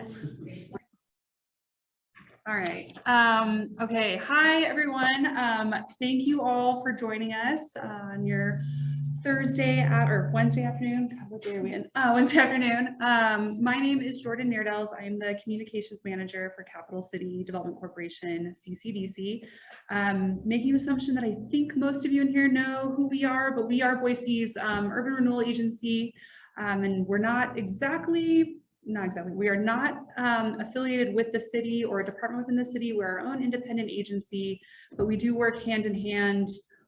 Yes. All right. Okay. Hi, everyone. Thank you all for joining us on your Thursday or Wednesday afternoon. God, what day are we in? Wednesday afternoon. My name is Jordan Neerdels. I am the communications manager for Capital City Development Corporation, CCDC. Making an assumption that I think most of you in here know who we are, but we are Boise's urban renewal agency, and we're not exactly. We are not affiliated with the city or a department within the city. We're our own independent agency, but we do work hand in hand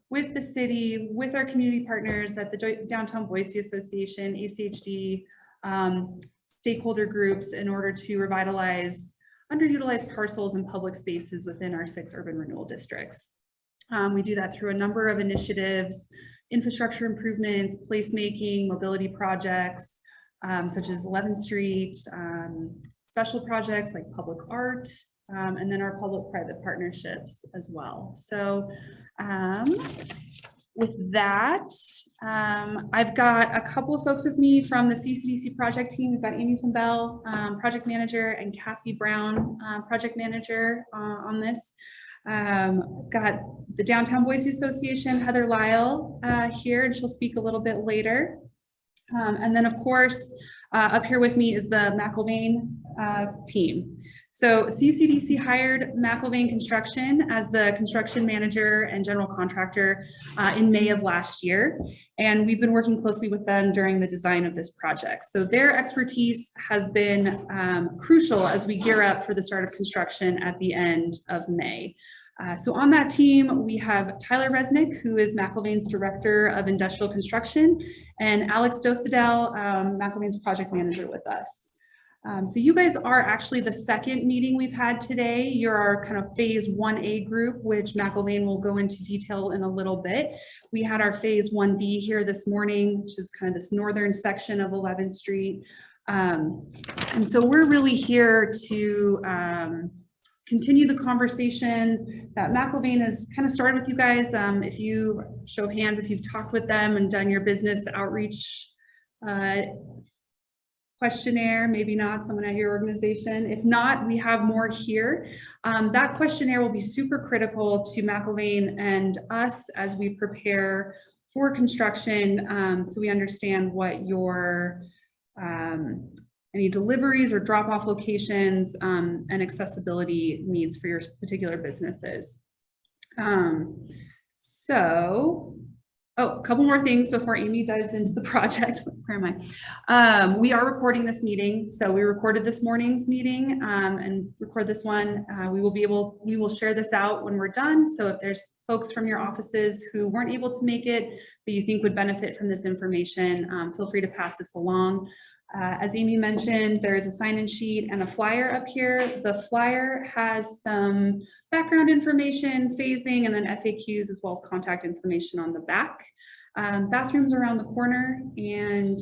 with the city, with our community partners at the Downtown Boise Association, ACHD, stakeholder groups in order to revitalize underutilized parcels and public spaces within our 6 urban renewal districts. We do that through a number of initiatives, infrastructure improvements, placemaking, mobility projects, such as 11th Street, special projects like public art, and then our public-private partnerships as well. So with that, I've got a couple of folks with me from the CCDC project team. We've got Amy Bell, project manager, and Cassie Brown, project manager on this. Got the Downtown Boise Association, Heather Lyle here, and she'll speak a little bit later. And then, of course, up here with me is the McIlvaine team. So CCDC hired McIlvaine Construction as the construction manager and general contractor in May of last year. And we've been working closely with them during the design of this project. So their expertise has been crucial as we gear up for the start of construction at the end of May. So on that team, we have Tyler Resnick, who is McIlvaine's Director of Industrial Construction, and Alex Dosadel, McIlvaine's project manager with us. So you guys are actually the second meeting we've had today. You're our kind of phase 1A group, which McIlvaine will go into detail in a little bit. We had our phase 1B here this morning, which is kind of this northern section of 11th Street. And so we're really here to continue the conversation that McIlvaine has kind of started with you guys. If you show hands, if you've talked with them and done your business outreach questionnaire, maybe not, someone at your organization. If not, we have more here. That questionnaire will be super critical to McIlvaine and us as we prepare for construction, so we understand what your any deliveries or drop-off locations and accessibility needs for your particular businesses. A couple more things before Amy dives into the project. Where am I? We are recording this meeting. So we recorded this morning's meeting and record this one. We will share this out when we're done. So if there's folks from your offices who weren't able to make it, but you think would benefit from this information, feel free to pass this along. As Amy mentioned, there is a sign-in sheet and a flyer up here. The flyer has some background information, phasing, and then FAQs, as well as contact information on the back. Bathrooms around the corner, and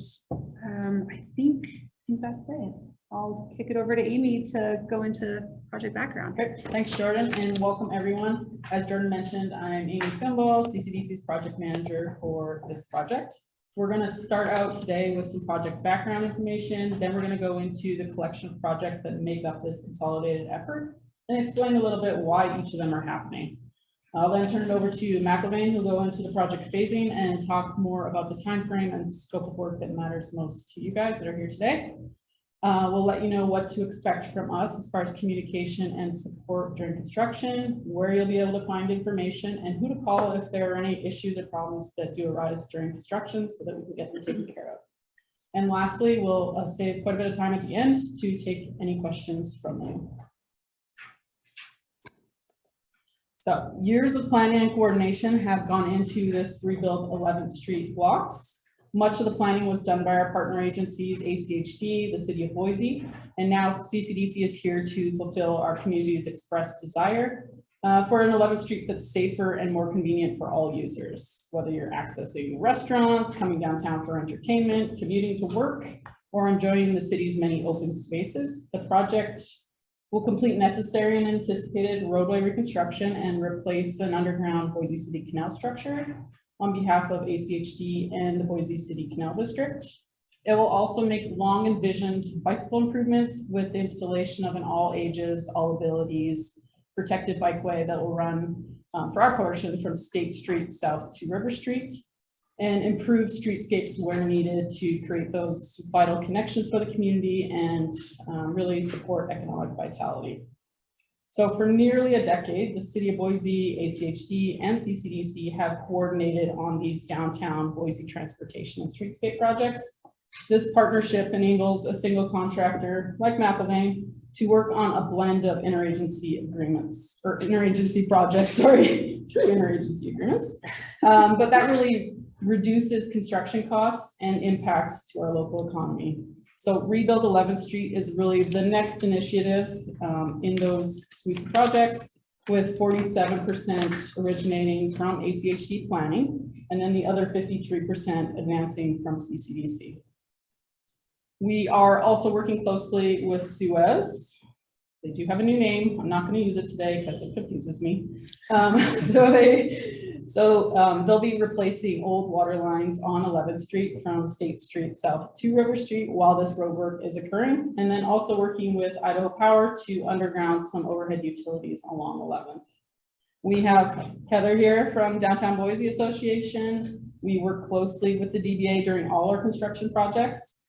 I think that's it. I'll kick it over to Amy to go into project background. Great. Thanks, Jordan, and welcome everyone. As Jordan mentioned, I'm Amy Finball, CCDC's project manager for this project. We're going to start out today with some project background information. Then we're going to go into the collection of projects that make up this consolidated effort and explain a little bit why each of them are happening. I'll then turn it over to McIlvaine, who'll go into the project phasing and talk more about the time frame and scope of work that matters most to you guys that are here today. We'll let you know what to expect from us as far as communication and support during construction, where you'll be able to find information, and who to call if there are any issues or problems that do arise during construction so that we can get them taken care of. And lastly, we'll save quite a bit of time at the end to take any questions from you. So years of planning and coordination have gone into this rebuild 11th Street blocks. Much of the planning was done by our partner agencies, ACHD, the City of Boise, and now CCDC is here to fulfill our community's expressed desire for an 11th Street that's safer and more convenient for all users, whether you're accessing restaurants, coming downtown for entertainment, commuting to work, or enjoying the city's many open spaces. The project will complete necessary and anticipated roadway reconstruction and replace an underground Boise City Canal structure on behalf of ACHD and the Boise City Canal District. It will also make long envisioned bicycle improvements with the installation of an all ages, all abilities protected bikeway that will run for our portion from State Street south to River Street, and improve streetscapes where needed to create those vital connections for the community and really support economic vitality. So for nearly a decade, the City of Boise, ACHD, and CCDC have coordinated on these downtown Boise transportation and streetscape projects. This partnership enables a single contractor like McIlvaine to work on a blend of interagency agreements, or interagency projects, sorry, true interagency agreements. But that really reduces construction costs and impacts to our local economy. So Rebuild 11th Street is really the next initiative in those suites of projects, with 47% originating from ACHD planning, and then the other 53% advancing from CCDC. We are also working closely with Suez. They do have a new name. I'm not going to use it today because it confuses me. They'll be replacing old water lines on 11th Street from State Street south to River Street while this road work is occurring, and then also working with Idaho Power to underground some overhead utilities along 11th. We have Heather here from Downtown Boise Association. We work closely with the DBA during all our construction projects.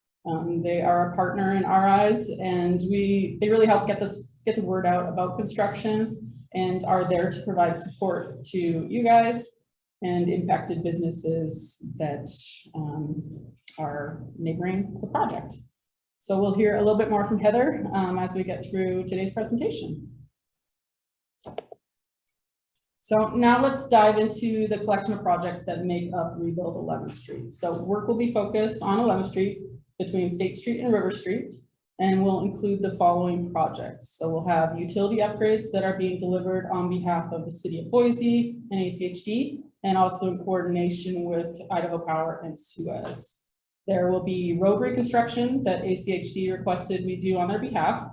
They are a partner in our eyes, and they really help get the word out about construction and are there to provide support to you guys and impacted businesses that are neighboring the project. So we'll hear a little bit more from Heather as we get through today's presentation. So now let's dive into the collection of projects that make up Rebuild 11th Street. So work will be focused on 11th Street between State Street and River Street, and we'll include the following projects. So we'll have utility upgrades that are being delivered on behalf of the City of Boise and ACHD, and also in coordination with Idaho Power and Suez. There will be road reconstruction that ACHD requested we do on their behalf.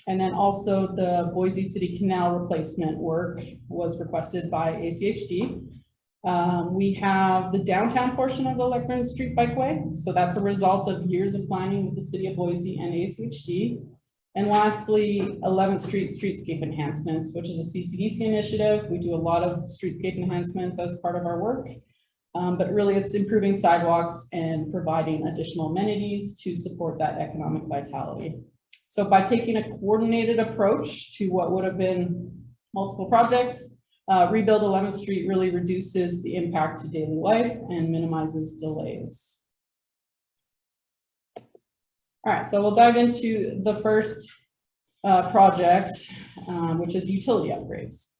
And then also the Boise City Canal replacement work was requested by ACHD. We have the downtown portion of the 11th Street Bikeway. So that's a result of years of planning with the City of Boise and ACHD. And lastly, 11th Street streetscape enhancements, which is a CCDC initiative. We do a lot of streetscape enhancements as part of our work, but really it's improving sidewalks and providing additional amenities to support that economic vitality. So by taking a coordinated approach to what would have been multiple projects, Rebuild 11th Street really reduces the impact to daily life and minimizes delays. All right, so we'll dive into the first project, which is utility upgrades.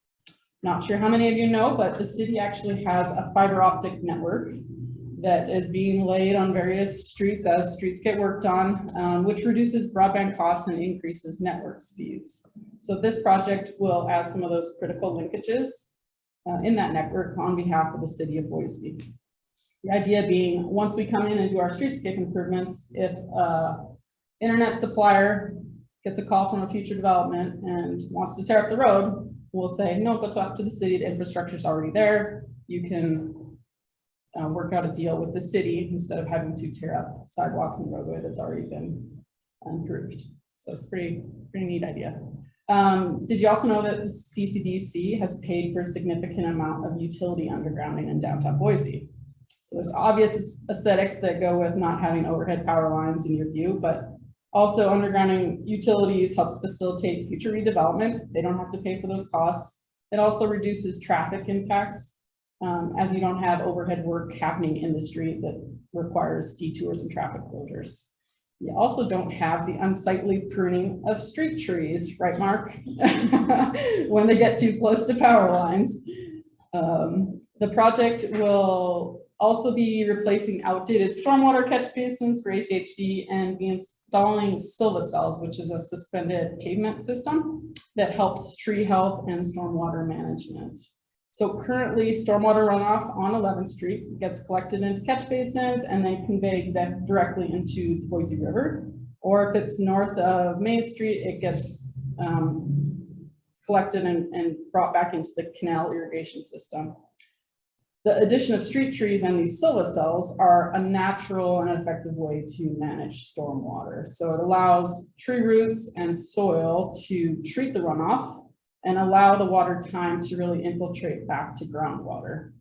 Not sure how many of you know, but the city actually has a fiber optic network that is being laid on various streets as streets get worked on, which reduces broadband costs and increases network speeds. So this project will add some of those critical linkages in that network on behalf of the City of Boise. The idea being, once we come in and do our streetscape improvements, if internet supplier gets a call from a future development and wants to tear up the road, we'll say, no, go talk to the city, the infrastructure is already there. You can work out a deal with the city instead of having to tear up sidewalks and roadway that's already been improved. So it's a pretty neat idea. Did you also know that the CCDC has paid for a significant amount of utility undergrounding in downtown Boise? So there's obvious aesthetics that go with not having overhead power lines in your view, but also undergrounding utilities helps facilitate future redevelopment. They don't have to pay for those costs. It also reduces traffic impacts as you don't have overhead work happening in the street that requires detours and traffic closures. You also don't have the unsightly pruning of street trees, right, Mark? When they get too close to power lines. The project will also be replacing outdated stormwater catch basins for ACHD and be installing Silva cells, which is a suspended pavement system that helps tree health and stormwater management. So currently, stormwater runoff on 11th Street gets collected into catch basins and then conveyed directly into the Boise River. Or if it's north of Main Street, it gets collected and brought back into the canal irrigation system. The addition of street trees and these silvocells are a natural and effective way to manage stormwater. So it allows tree roots and soil to treat the runoff and allow the water time to really infiltrate back to groundwater.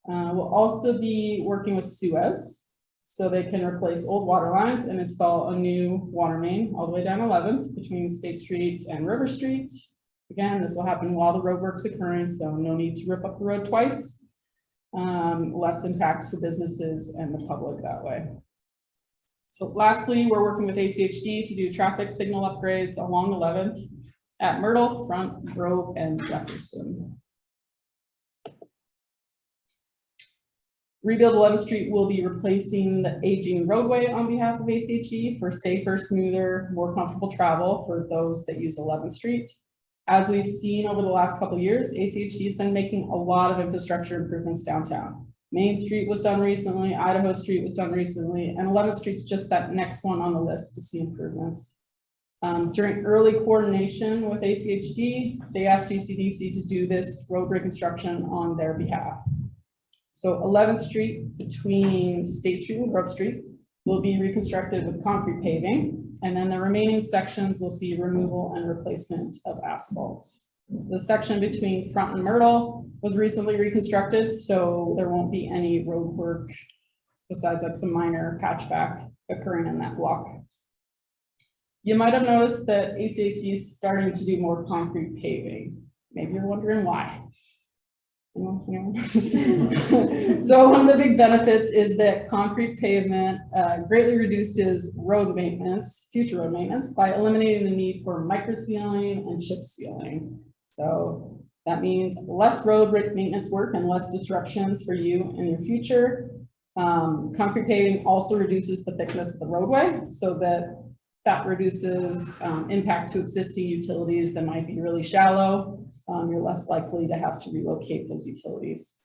We'll also be working with Suez, so they can replace old water lines and install a new water main all the way down 11th between State Street and River Street. Again, this will happen while the road work's occurring, so no need to rip up the road twice. Less impacts for businesses and the public that way. So lastly, we're working with ACHD to do traffic signal upgrades along 11th at Myrtle, Front, Grove, and Jefferson. Rebuild 11th Street will be replacing the aging roadway on behalf of ACHD for safer, smoother, more comfortable travel for those that use 11th Street. As we've seen over the last couple of years, ACHD has been making a lot of infrastructure improvements downtown. Main Street was done recently, Idaho Street was done recently, and 11th Street's just that next one on the list to see improvements. During early coordination with ACHD, they asked CCDC to do this road reconstruction on their behalf. So 11th Street between State Street and Grove Street will be reconstructed with concrete paving, and then the remaining sections will see removal and replacement of asphalt. The section between Front and Myrtle was recently reconstructed, so there won't be any road work besides like some minor patchback occurring in that block. You might have noticed that ACHD is starting to do more concrete paving. Maybe you're wondering why. So one of the big benefits is that concrete pavement greatly reduces road maintenance, future road maintenance, by eliminating the need for micro sealing and chip sealing. So that means less road maintenance work and less disruptions for you in your future. Concrete paving also reduces the thickness of the roadway, so that reduces impact to existing utilities that might be really shallow. You're less likely to have to relocate those utilities.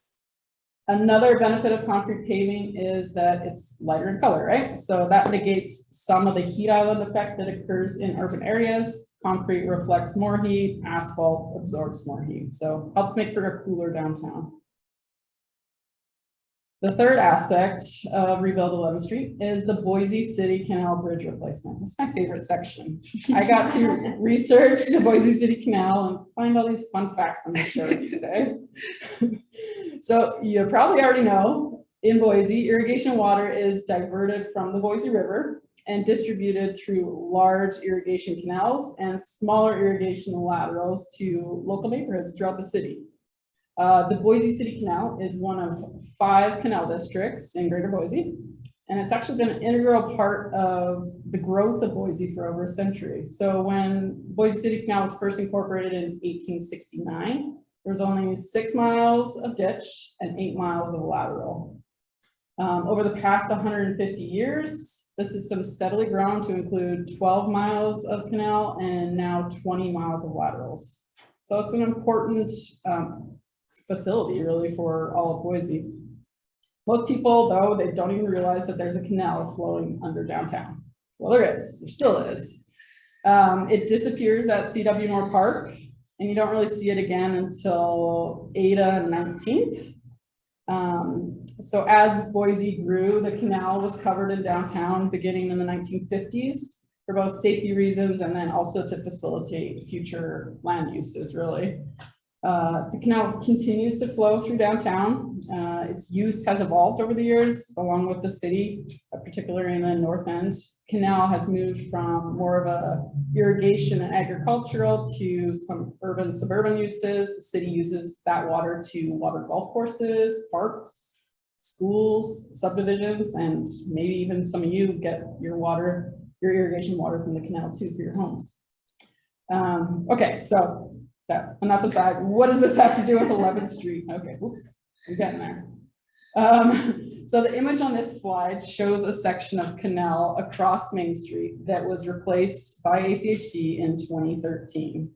Another benefit of concrete paving is that it's lighter in color, right? So that negates some of the heat island effect that occurs in urban areas. Concrete reflects more heat, asphalt absorbs more heat. So helps make for a cooler downtown. The third aspect of Rebuild 11th Street is the Boise City Canal Bridge replacement. This is my favorite section. I got to research the Boise City Canal and find all these fun facts I'm going to share with you today. So you probably already know, in Boise, irrigation water is diverted from the Boise River and distributed through large irrigation canals and smaller irrigation laterals to local neighborhoods throughout the city. The Boise City Canal is one of 5 canal districts in Greater Boise, and it's actually been an integral part of the growth of Boise for over a century. So when Boise City Canal was first incorporated in 1869, there was only 6 miles of ditch and 8 miles of lateral. Over the past 150 years, the system's steadily grown to include 12 miles of canal and now 20 miles of laterals. So it's an important facility really for all of Boise. Most people, though, they don't even realize that there's a canal flowing under downtown. Well, there still is. It disappears at C.W. Moore Park, and you don't really see it again until Ada 19th. So as Boise grew, the canal was covered in downtown beginning in the 1950s for both safety reasons and then also to facilitate future land uses, really. The canal continues to flow through downtown. Its use has evolved over the years, along with the city, particularly in the north end. Canal has moved from more of a irrigation and agricultural to some urban suburban uses. The city uses that water to water golf courses, parks, schools, subdivisions, and maybe even some of you get your irrigation water from the canal too for your homes. Okay, so enough aside, what does this have to do with 11th Street? Okay, whoops, I'm getting there. So the image on this slide shows a section of canal across Main Street that was replaced by ACHD in 2013.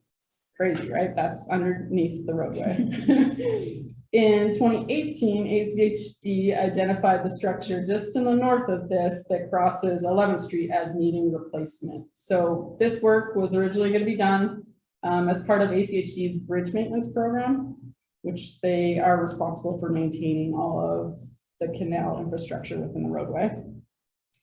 Crazy, right? That's underneath the roadway. In 2018, ACHD identified the structure just to the north of this that crosses 11th Street as needing replacement. So this work was originally going to be done as part of ACHD's bridge maintenance program. which they are responsible for maintaining all of the canal infrastructure within the roadway.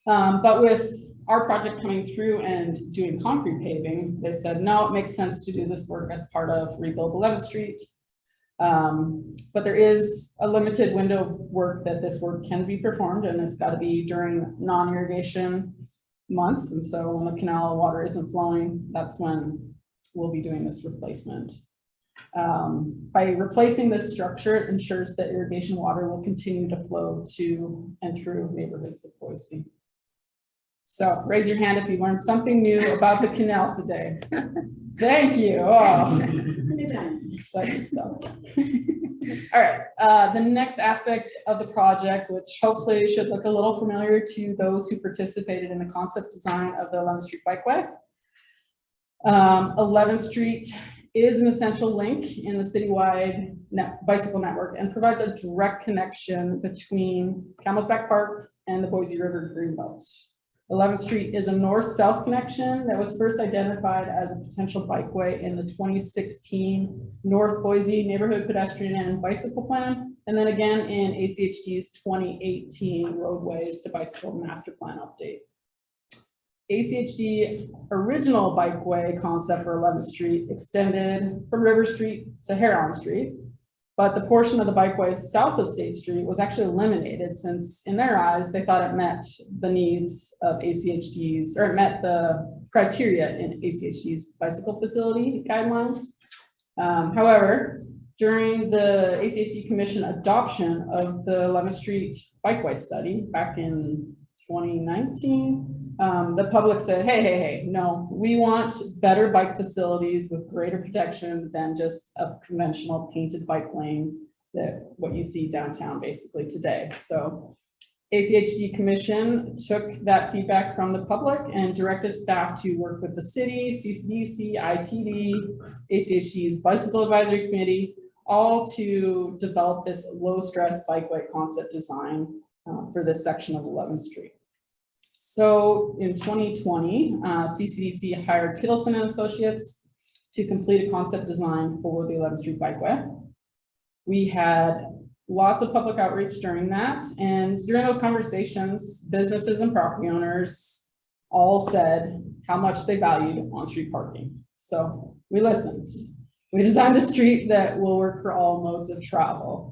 But with our project coming through and doing concrete paving, they said, no, it makes sense to do this work as part of Rebuild 11th Street. But there is a limited window of work that this work can be performed, and it's got to be during non-irrigation months. And so when the canal water isn't flowing, that's when we'll be doing this replacement. By replacing this structure, it ensures that irrigation water will continue to flow to and through neighborhoods of Boise. So raise your hand if you learned something new about the canal today. Thank you. Oh, exciting stuff. All right, the next aspect of the project, which hopefully should look a little familiar to those who participated in the concept design of the 11th Street Bikeway. 11th Street is an essential link in the citywide bicycle network and provides a direct connection between Camel's Back Park and the Boise River Greenbelt. 11th Street is a north-south connection that was first identified as a potential bikeway in the 2016 North Boise Neighborhood Pedestrian and Bicycle Plan, and then again in ACHD's 2018 Roadways to Bicycle Master Plan update. ACHD original bikeway concept for 11th Street extended from River Street to Heron Street, but the portion of the bikeway south of State Street was actually eliminated since, in their eyes, they thought it met the needs of ACHD's, or it met the criteria in ACHD's bicycle facility guidelines. However, during the ACHD Commission adoption of the 11th Street Bikeway study back in 2019, the public said, hey, no, we want better bike facilities with greater protection than just a conventional painted bike lane that what you see downtown basically today. So ACHD Commission took that feedback from the public and directed staff to work with the city, CCDC, ITD, ACHD's Bicycle Advisory Committee, all to develop this low stress bikeway concept design for this section of 11th Street. So in 2020, CCDC hired Kittleson and Associates to complete a concept design for the 11th Street Bikeway. We had lots of public outreach during that, and during those conversations, businesses and property owners all said how much they valued on-street parking. So we listened. We designed a street that will work for all modes of travel.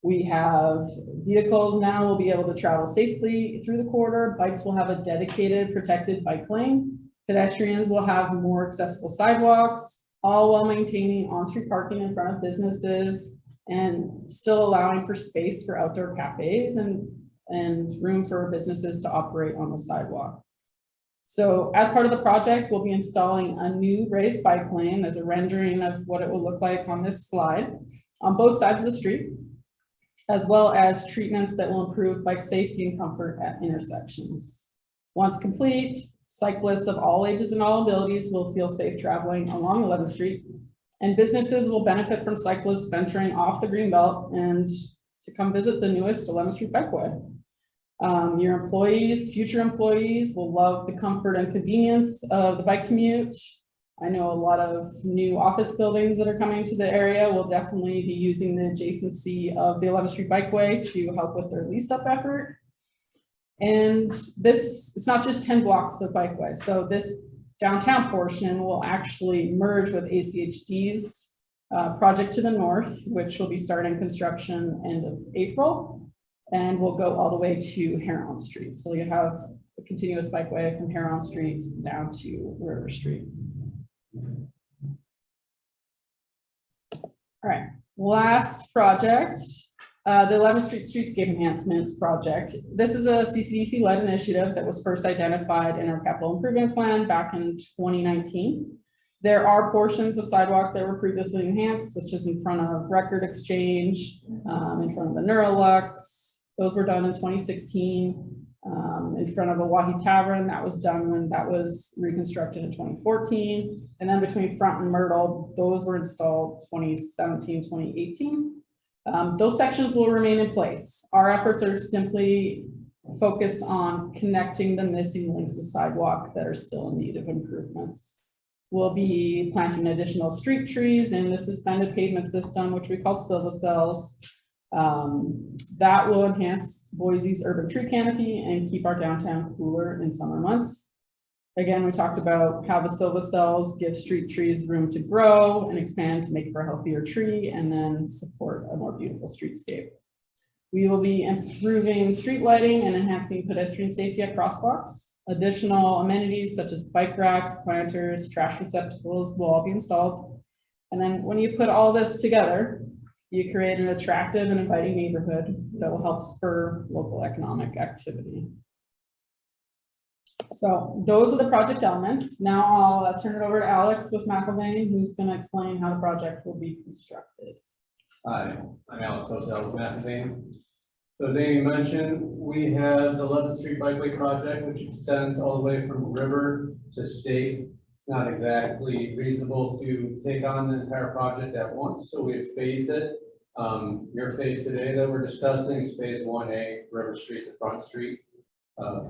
We have vehicles now will be able to travel safely through the corridor. Bikes will have a dedicated protected bike lane. Pedestrians will have more accessible sidewalks, all while maintaining on-street parking in front of businesses and still allowing for space for outdoor cafes and room for businesses to operate on the sidewalk. So as part of the project, we'll be installing a new raised bike lane. There's a rendering of what it will look like on this slide on both sides of the street, as well as treatments that will improve bike safety and comfort at intersections. Once complete, cyclists of all ages and all abilities will feel safe traveling along 11th Street, and businesses will benefit from cyclists venturing off the Greenbelt and to come visit the newest 11th Street Bikeway. Your employees, future employees will love the comfort and convenience of the bike commute. I know a lot of new office buildings that are coming to the area will definitely be using the adjacency of the 11th Street Bikeway to help with their lease up effort. And this, it's not just 10 blocks of bikeway. So this downtown portion will actually merge with ACHD's project to the north, which will be starting construction end of April, and will go all the way to Heron Street. So you have a continuous bikeway from Heron Street down to River Street. All right, last project, the 11th Street Streetscape Enhancements Project. This is a CCDC-led initiative that was first identified in our capital improvement plan back in 2019. There are portions of sidewalk that were previously enhanced, such as in front of Record Exchange, in front of the Neurolux. Those were done in 2016. In front of Oahe Tavern, that was done when that was reconstructed in 2014. And then between Front and Myrtle, those were installed 2017, 2018. Those sections will remain in place. Our efforts are simply focused on connecting the missing links of sidewalk that are still in need of improvements. We'll be planting additional street trees in the suspended pavement system, which we call Silvacells. That will enhance Boise's urban tree canopy and keep our downtown cooler in summer months. Again, we talked about how the Silvacells give street trees room to grow and expand to make for a healthier tree and then support a more beautiful streetscape. We will be improving street lighting and enhancing pedestrian safety at crosswalks. Additional amenities such as bike racks, planters, trash receptacles will all be installed. And then when you put all this together, you create an attractive and inviting neighborhood that will help spur local economic activity. So those are the project elements. Now I'll turn it over to Alex with McIlvaine, who's going to explain how the project will be constructed. Hi, I'm Alex Osel with McIlvaine. So as Amy mentioned, we have the 11th Street Bikeway project, which extends all the way from River to State. It's not exactly reasonable to take on the entire project at once, so we've phased it. Your phase today that we're discussing is phase 1A, River Street to Front Street.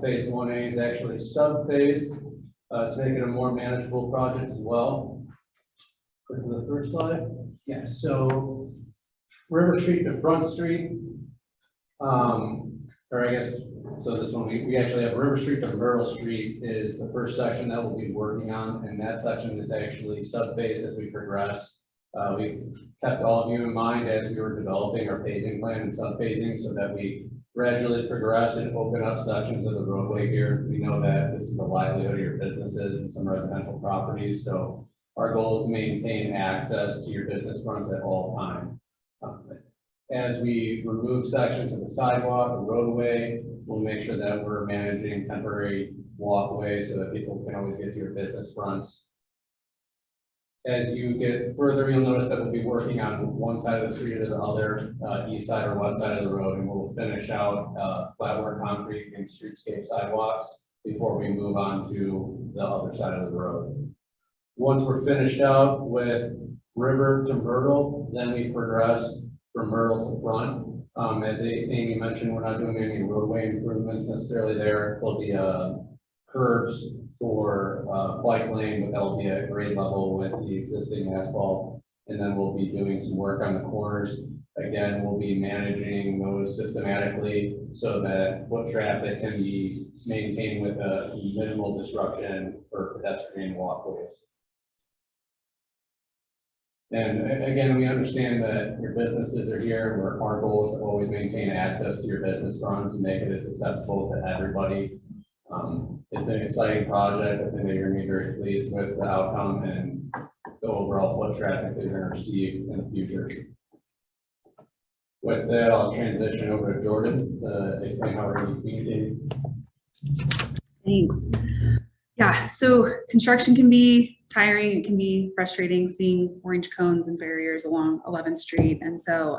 Phase 1A is actually sub-phased to make it a more manageable project as well. Go to the first slide. Yeah, so River Street to Front Street, or I guess, so this one, we actually have River Street to Myrtle Street is the first section that we'll be working on, and that section is actually sub-phased as we progress. We kept all of you in mind as we were developing our phasing plan and sub-phasing so that we gradually progress and open up sections of the roadway here. We know that this is the livelihood of your businesses and some residential properties, so our goal is to maintain access to your business fronts at all times. As we remove sections of the sidewalk or roadway, we'll make sure that we're managing temporary walkways so that people can always get to your business fronts. As you get further, you'll notice that we'll be working on one side of the street or the other, east side or west side of the road, and we'll finish out flatwork concrete and streetscape sidewalks before we move on to the other side of the road. Once we're finished out with River to Myrtle, then we progress from Myrtle to Front. As Amy mentioned, we're not doing any roadway improvements necessarily there. There'll be curbs for bike lane, but that'll be at grade level with the existing asphalt. And then we'll be doing some work on the corners. Again, we'll be managing those systematically so that foot traffic can be maintained with a minimal disruption for pedestrian walkways. And again, we understand that your businesses are here, where our goal is to always maintain access to your business fronts and make it as accessible to everybody. It's an exciting project. I think that you're going to be very pleased with the outcome and the overall foot traffic that you're going to receive in the future. With that, I'll transition over to Jordan to explain how we're going to be communicating. Thanks. Yeah, so construction can be tiring, it can be frustrating seeing orange cones and barriers along 11th Street. And so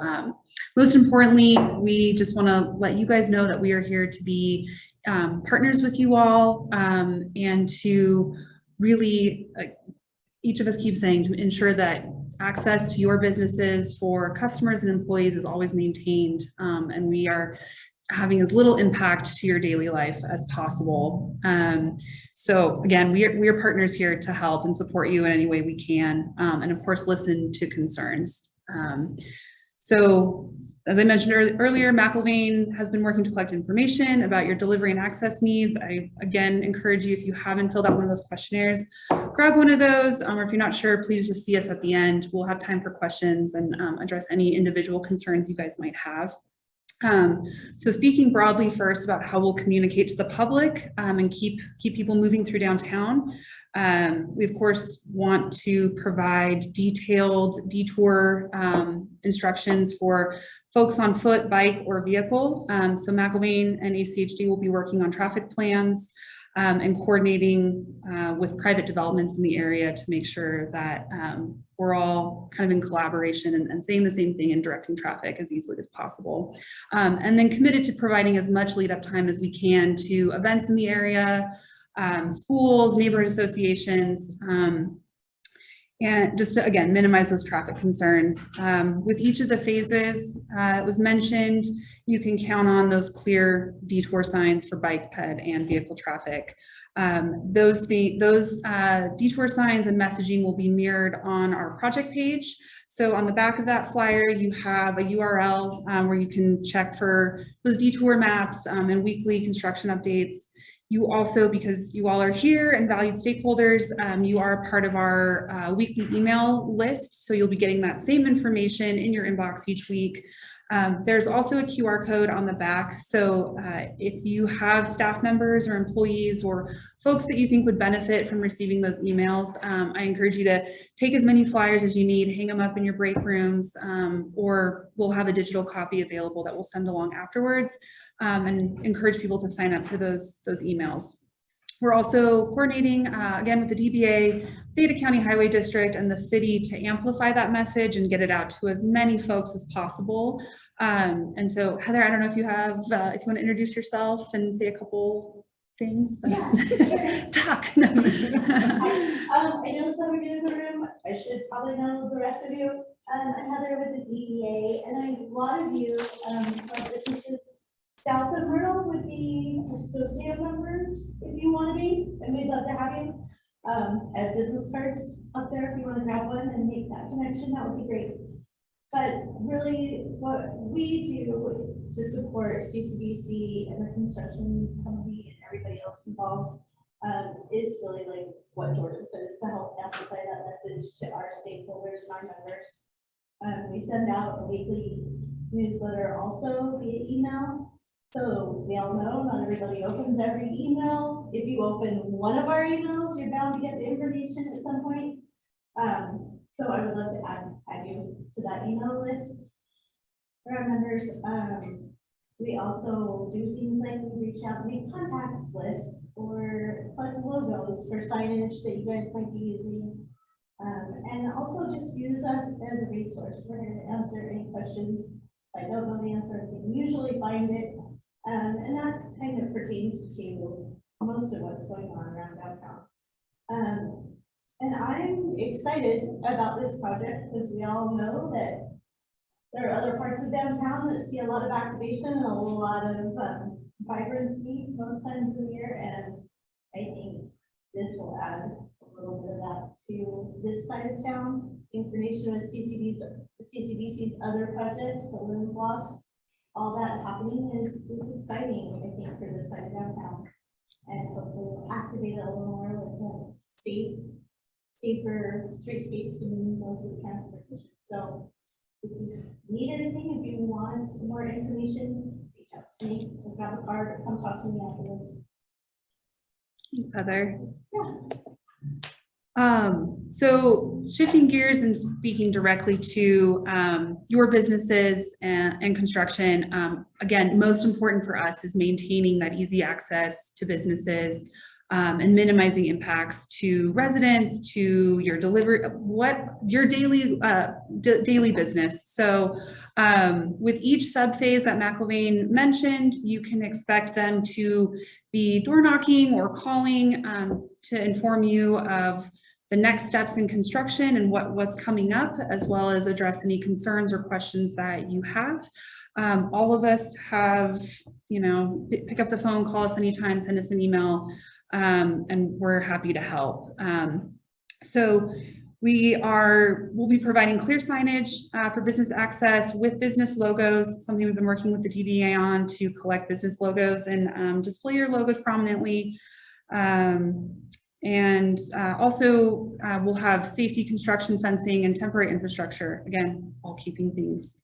most importantly, we just want to let you guys know that we are here to be partners with you all and to really, each of us keeps saying, to ensure that access to your businesses for customers and employees is always maintained, and we are having as little impact to your daily life as possible. So again, we are partners here to help and support you in any way we can, and of course, listen to concerns. So as I mentioned earlier, McIlvaine has been working to collect information about your delivery and access needs. I again encourage you, if you haven't filled out one of those questionnaires, grab one of those, or if you're not sure, please just see us at the end. We'll have time for questions and address any individual concerns you guys might have. So speaking broadly first about how we'll communicate to the public and keep people moving through downtown. We of course want to provide detailed detour instructions for folks on foot, bike, or vehicle. So McIlvaine and ACHD will be working on traffic plans and coordinating with private developments in the area to make sure that we're all kind of in collaboration and saying the same thing and directing traffic as easily as possible. And then committed to providing as much lead up time as we can to events in the area, schools, neighborhood associations, and just to, again, minimize those traffic concerns. With each of the phases, it was mentioned, you can count on those clear detour signs for bike, ped, and vehicle traffic. Those detour signs and messaging will be mirrored on our project page. So on the back of that flyer, you have a URL where you can check for those detour maps and weekly construction updates. You also, because you all are here and valued stakeholders, you are part of our weekly email list. So you'll be getting that same information in your inbox each week. There's also a QR code on the back. So if you have staff members or employees or folks that you think would benefit from receiving those emails, I encourage you to take as many flyers as you need, hang them up in your break rooms, or we'll have a digital copy available that we'll send along afterwards, and encourage people to sign up for those emails. We're also coordinating, again, with the DBA, Ada County Highway District, and the city to amplify that message and get it out to as many folks as possible. And so, Heather, I don't know if you have, if you want to introduce yourself and say a couple things. But Yeah, talk. I know some of you in the room. I should probably know the rest of you. I'm Heather with the DBA, and a lot of you from businesses south of Myrtle would be associate members if you want to be, and we'd love to have you. At business cards up there, if you want to grab one and make that connection, that would be great. But really, what we do to support CCDC and the construction company and everybody else involved is really like what Jordan says, to help amplify that message to our stakeholders and our members. We send out a weekly newsletter also via email. So we all know not everybody opens every email. If you open one of our emails, you're bound to get the information at some point. So I would love to add you to that email list for our members. We also do things like we reach out and make contact lists or collect logos for signage that you guys might be using. And also just use us as a resource. We're here to answer any questions. If I don't know the answer, I can usually find it. And that kind of pertains to most of what's going on around downtown. And I'm excited about this project because we all know that there are other parts of downtown that see a lot of activation and a lot of vibrancy most times of the year. And I think this will add a little bit of that to this side of town. In coordination with CCDC's other projects, the Loom Blocks. All that happening is exciting, I think, for this side of downtown. And hopefully we'll activate it a little more with safer streetscapes and modes of transportation. So if you need anything, if you want more information, reach out to me, or grab a card, or come talk to me afterwards. Thanks, Heather. Yeah. So shifting gears and speaking directly to your businesses and construction, again, most important for us is maintaining that easy access to businesses and minimizing impacts to residents, to your delivery, your daily business. So with each subphase that McIlvaine mentioned, you can expect them to be door knocking or calling to inform you of the next steps in construction and what's coming up, as well as address any concerns or questions that you have. All of us have, pick up the phone, call us anytime, send us an email, and we're happy to help. So we'll be providing clear signage for business access with business logos, something we've been working with the DBA on to collect business logos and display your logos prominently. And also we'll have safety, construction, fencing, and temporary infrastructure. Again, all keeping things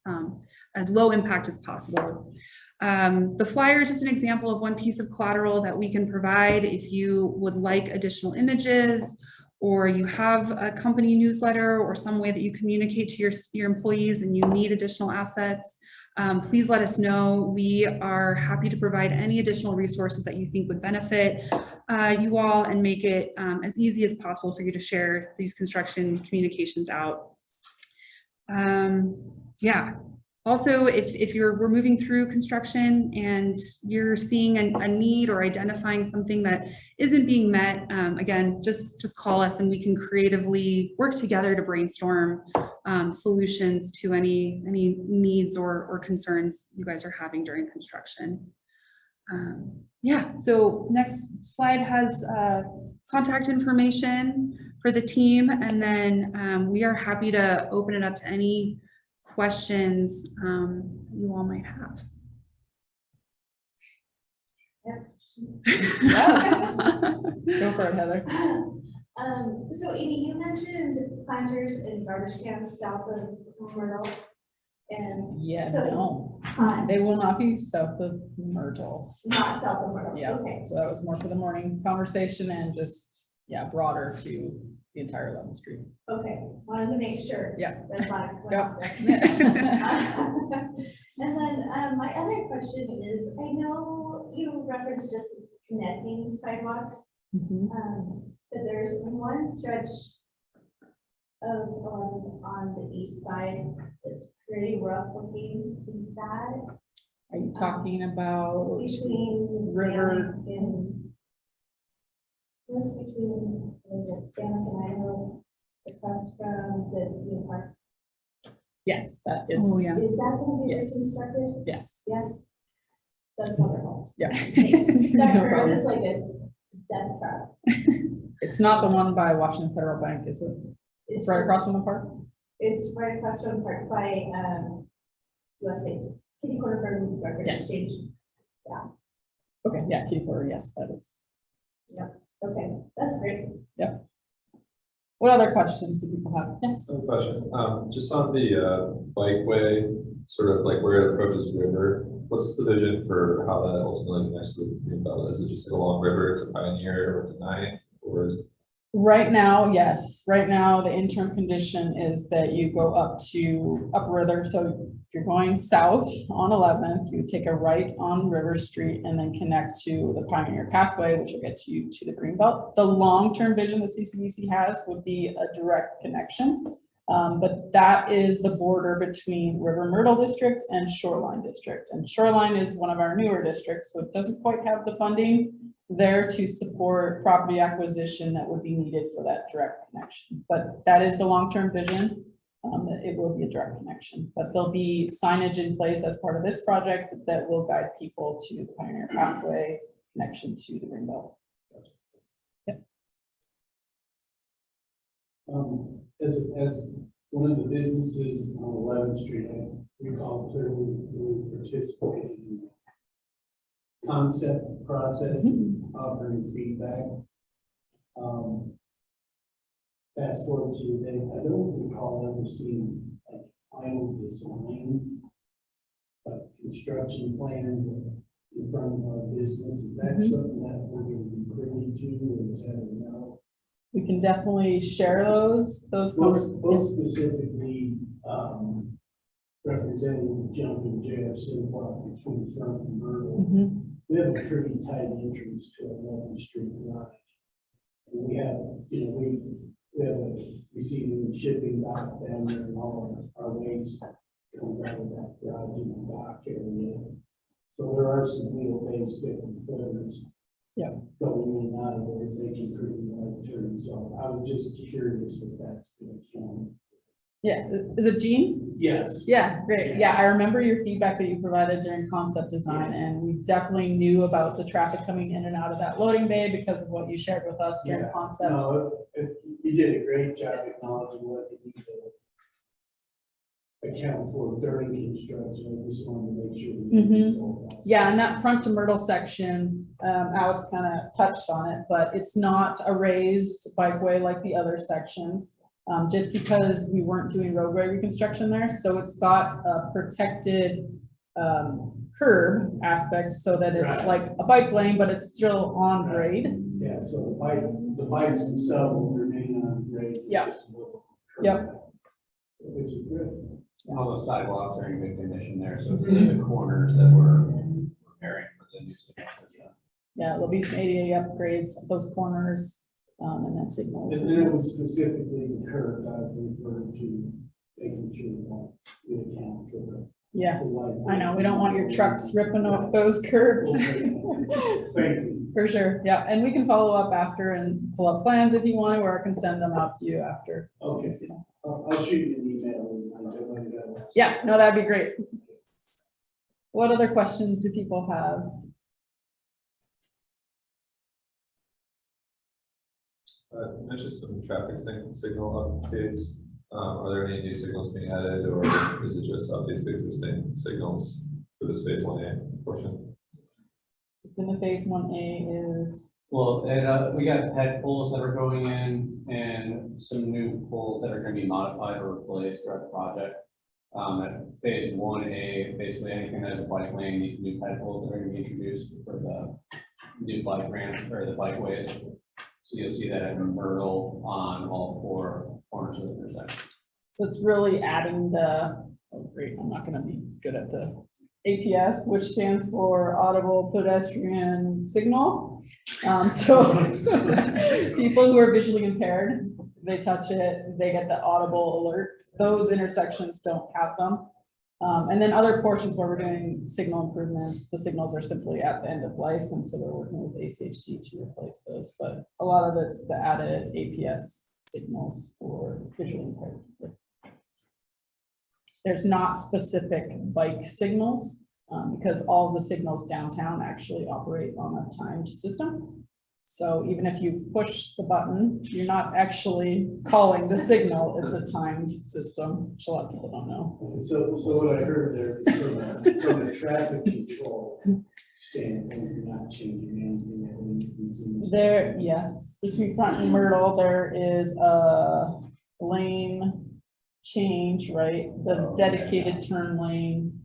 as low impact as possible. The flyer is just an example of one piece of collateral that we can provide. If you would like additional images, or you have a company newsletter or some way that you communicate to your employees and you need additional assets, please let us know. We are happy to provide any additional resources that you think would benefit you all and make it as easy as possible for you to share these construction communications out. Yeah. Also, if we're moving through construction and you're seeing a need or identifying something that isn't being met, again, just call us and we can creatively work together to brainstorm solutions to any needs or concerns you guys are having during construction. Yeah, so next slide has contact information for the team, and then we are happy to open it up to any questions you all might have. Yes. Go for it, Heather. So Amy, you mentioned planters and garbage cans south of Myrtle. And Yeah, So- no, uh, they will not be south of Myrtle. not south of Myrtle, Yeah, okay. so that was more for the morning conversation and just, yeah, broader to the entire 11th Street. Okay, wanted to make sure. Yeah. That's not. Yep. And then, my other question is, I know you referenced just connecting sidewalks, Mhm. but there's one stretch of, on the east side that's pretty rough looking. Is that Are you talking about? between River- Bannock and what's between, is it Bannock and Idaho, across from the park? Yes, that is. Oh, yeah. Is that going to be Yes. reconstructed? Yes, Yes. That's wonderful. yeah. Thanks. No That curve problem. is like a death trap. It's not the one by Washington Federal Bank, is it? It's right across from the park? It's right across from Park by, US Bank, kitty corner from Record Yeah. Exchange. Okay, yeah, Kitty Corner, yes, that is. Okay, that's great. What other questions do people have? Yes. Some question, just on the bikeway, sort of like where it approaches the river, what's the vision for how that ultimately connects to the green belt? Is it just like a long river to Pioneer or to Ninth, or is? Right now, yes. Right now, the interim condition is that you go up to River. So if you're going south on 11th, you would take a right on River Street and then connect to the Pioneer Pathway, which will get you to the Greenbelt. The long-term vision that CCDC has would be a direct connection. But that is the border between River Myrtle District and Shoreline District. And Shoreline is one of our newer districts, so it doesn't quite have the funding there to support property acquisition that would be needed for that direct connection. But that is the long-term vision, that it will be a direct connection. But there'll be signage in place as part of this project that will guide people to the Pioneer Pathway connection to the Greenbelt. As one of the businesses on 11th Street, I recall clearly we participated in the concept process, offering feedback. Fast forward to today, I don't recall ever seeing like final design, like construction plans in front of our business. Is that something that we're going to be privy to, or is that a no? We can definitely share those. Most specifically, representing Jumping Jefferson Park between Front and Myrtle. Mhm. We have a pretty tight entrance to 11th Street garage. And we have, we have a receiving shipping dock down there, and all our waste comes out of that garage in the dock area. So there are some wheelbase 50-footers. Yeah. Going in and out of there, making pretty wide turns. So I was just curious if that's going to count. Yeah, is it Jean? Yes. Yeah, great. Yeah, I remember your feedback that you provided during concept design, and we definitely knew about the traffic coming in and out of that loading bay because of what you shared with us during Yeah. concept. No, you did a great job acknowledging what you need to account for during construction. I just wanted to make sure. we resolved that. Yeah, and that front to Myrtle section, Alex kind of touched on it, but it's not a raised bikeway like the other sections. Just because we weren't doing roadway reconstruction there, so it's got a protected curb aspect so that it's Right. like a bike lane, but it's still on grade. Yeah, so the bikes themselves will remain on grade. It's Yeah. just a little curve, Yep. Which is good. All those sidewalks are in good condition there, so it's really the corners that we're repairing for the new signal system. Yeah, there'll be some ADA upgrades at those corners, and that signal. And then it was specifically the curve I was referring to, making sure that we account for the. Yes, I know, we don't want your trucks ripping up those curbs. Thank you. For sure, yeah, and we can follow up after and pull up plans if you want, or I can send them out to you after. Okay. You know. I'll shoot you an email. And Yeah, no, that'd be great. What other questions do people have? Mentioned some traffic signal updates. Are there any new signals being added, or is it just updates to existing signals for this phase 1A portion? Then the phase 1A is, Well, and, we got head poles that are going in and some new poles that are gonna be modified or replaced throughout the project. At phase 1A, basically anything that has a bike lane needs new head poles that are gonna be introduced for the new bike ramp or the bikeways. So you'll see that at Myrtle on all 4 corners of the intersection. so it's really adding the, oh great, I'm not gonna be good at the APS, which stands for Audible Pedestrian Signal. So people who are visually impaired, they touch it, they get the audible alert. Those intersections don't have them. And then other portions where we're doing signal improvements, the signals are simply at the end of life, and so we're working with ACHD to replace those. But a lot of it's the added APS signals for visually impaired people. There's not specific bike signals, because all the signals downtown actually operate on a timed system. So even if you push the button, you're not actually calling the signal, it's a timed system, which a lot of people don't know. So what I heard there, from a traffic control standpoint, you're not changing anything that we need to. There, yes, between Front and Myrtle, there is a lane change, right? The dedicated turn lane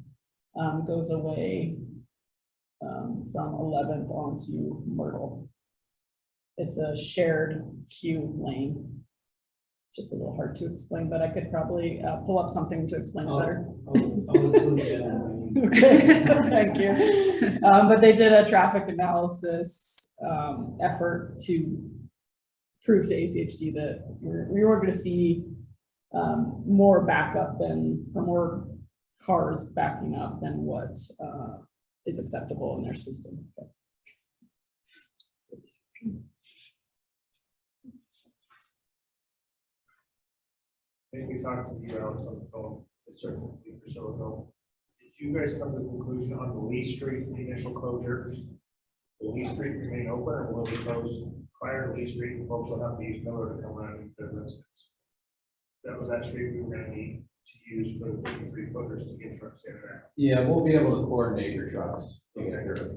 goes away from 11th onto Myrtle. It's a shared queue lane. Just a little hard to explain, but I could probably pull up something to explain it better. I'll include that. Okay, thank you. But they did a traffic analysis effort to prove to ACHD that we were going to see more backup than, or more cars backing up than what is acceptable in their system. Yes. I think we talked to you, Alex, on the phone, a certain week or so ago. Did you guys come to the conclusion on the Lee Street, the initial closure? Will Lee Street remain open, or will it be closed prior to Lee Street, and folks will have to use Miller to come around and their residents? That was that street we were gonna need to use for the 53 footers to get trucks in there. Yeah, we'll be able to coordinate your trucks. to get here.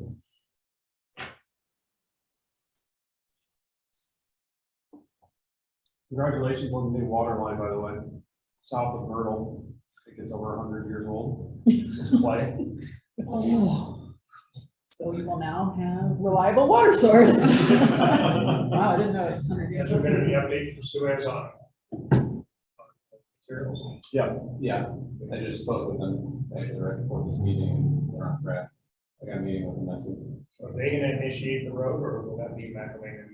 Congratulations on the new water line, by the way, south of Myrtle. I think it's over 100 years old. It's play. Oh. So you will now have reliable water source. Wow, I didn't know it's 100 years Has there old. been any update for Suez on materials? Yeah, I just spoke with them actually right before this meeting. They're on track. I got a meeting with them next week. So are they gonna initiate the road, or will that be McElwain?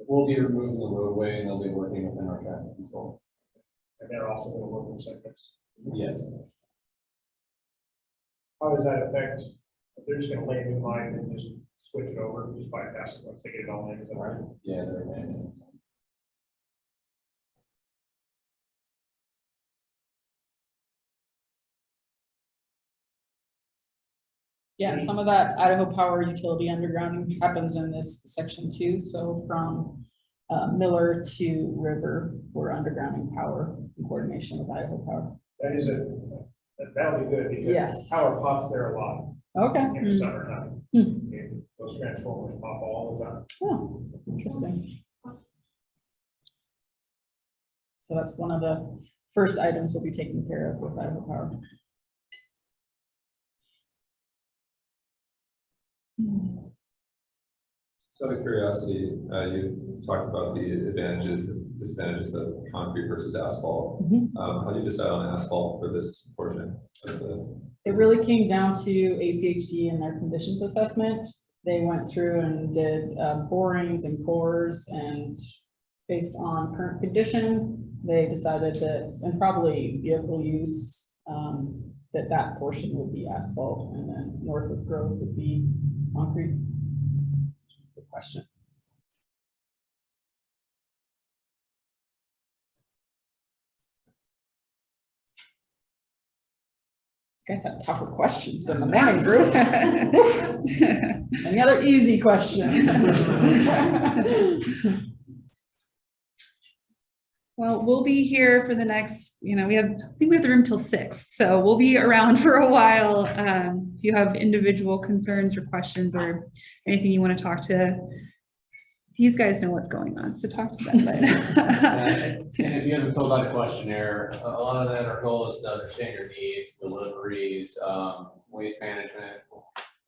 We'll be removing the roadway and they'll be working within our traffic control. And they're also gonna work in segments. Yes. How does that affect, if they're just gonna lay a new line and just switch it over, just bypass it once they get it all in, is that right? Yeah, they're. Yeah, and some of that Idaho Power utility undergrounding happens in this section too. So from Miller to River, we're undergrounding power in coordination with Idaho Power. That is that'll be good, because Yes. power pops there a lot Okay. in the summertime. And those transformers pop all the time. Oh, interesting. So that's one of the first items we'll be taking care of with Idaho Power. So out of curiosity, you talked about the advantages and disadvantages of concrete versus asphalt. Mhm. How do you decide on asphalt for this portion of the? It really came down to ACHD and their conditions assessment. They went through and did borings and cores, and based on current condition, they decided that, and probably vehicle use, that portion would be asphalt, and then north of Grove would be concrete. Good question. Guys have tougher questions than the morning group. Any other easy questions? Well, we'll be here for the next, I think we have the room till 6, so we'll be around for a while. If you have individual concerns or questions or anything you want to talk to, these guys know what's going on, so talk to them. But And if you haven't filled out a questionnaire, a lot of that, our goal is to understand your needs, deliveries, waste management,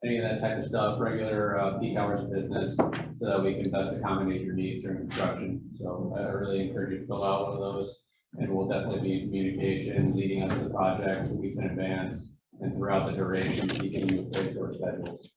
any of that type of stuff, regular peak hours of business, so that we can best accommodate your needs during construction. So I really encourage you to fill out one of those, and we'll definitely be in communication leading up to the project, weeks in advance, and throughout the duration, keeping you appraised or schedules.